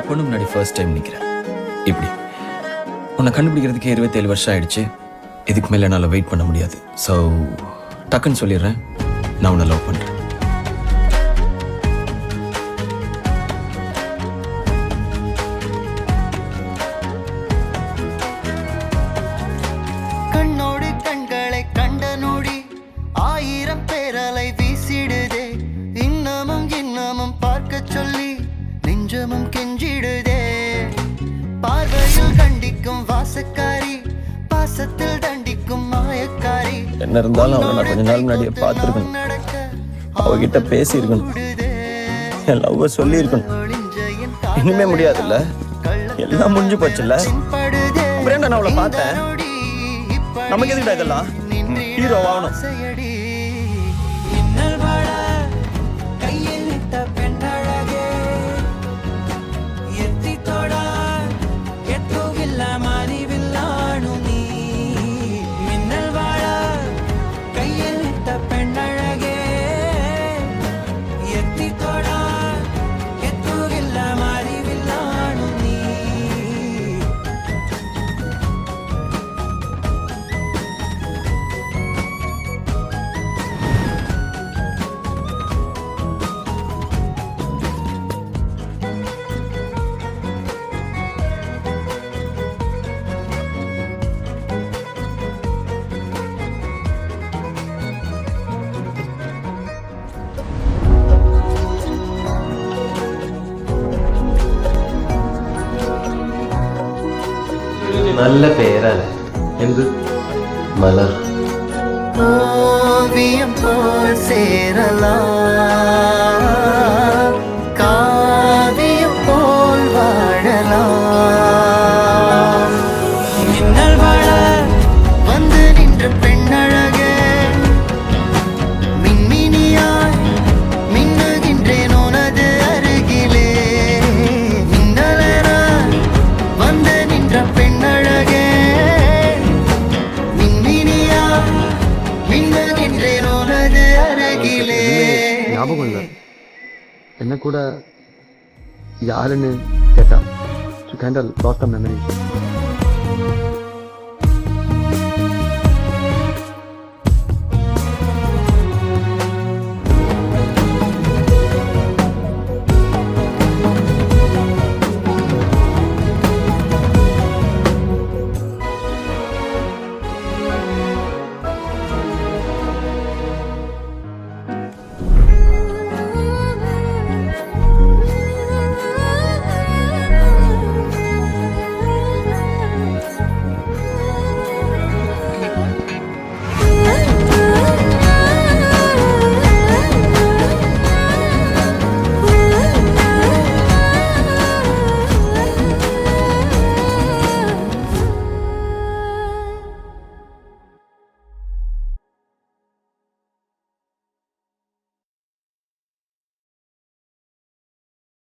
பொண்ணு முன்னாடி first time நிற்கிறேன். இப்படி உன்னை கண்டுபிடிக்கிறதுக்கு 27 வருஷம் ஆயிடுச்சு. இதுக்கு மேலே என்னால் வெயிட் பண்ண முடியாது. ஸோ டக்குன்னு சொல்லிடுறேன், நான் உன்னை லவ் பண்ணுறேன். கண்ணோடு கண்களை கண்ட நொடி 1000 பேரலை வீசிடுதே. இன்னமும் இன்னமும் பார்க்க சொல்லி நெஞ்சமும் கெஞ்சிடுதே. பார்வையில் கண்டிக்கும் வாசக்காரி, பாசத்தில் தண்டிக்கும் மாயக்காரி. என்ன இருந்தாலும் அவளை நான் கொஞ்ச நாள் முன்னாடியே பார்த்துருக்கணும், அவகிட்ட பேசியிருக்கணும், என் லவ்வை சொல்லியிருக்கணும். இனிமே முடியாதுல்ல, எல்லாம் முடிஞ்சு போச்சுல்ல. அப்புறம் நான் அவளை பார்த்தேன், நமக்கு எதுக்கிட்ட இதெல்லாம்? ஹீரோ ஆகணும். നല്ല പേരല്ലേ? എന്ത്? മലർ. ஓவியம் போல் சேரலாம், காவியம் போல் வாழலாம். மின்னல் வாழ வந்து நின்ற பெண்ணழகே, மின்மினியாய் மின்னுகின்றேன் உனது அருகிலே. மின்னலென வந்து நின்ற பெண்ணழகே, மின்மினியாய் மின்னுகின்றேன் உனது அருகிலே. ஞாபகம் இல்லை, என்ன கூட யாருன்னு கேட்டா டு kind of lot of memories.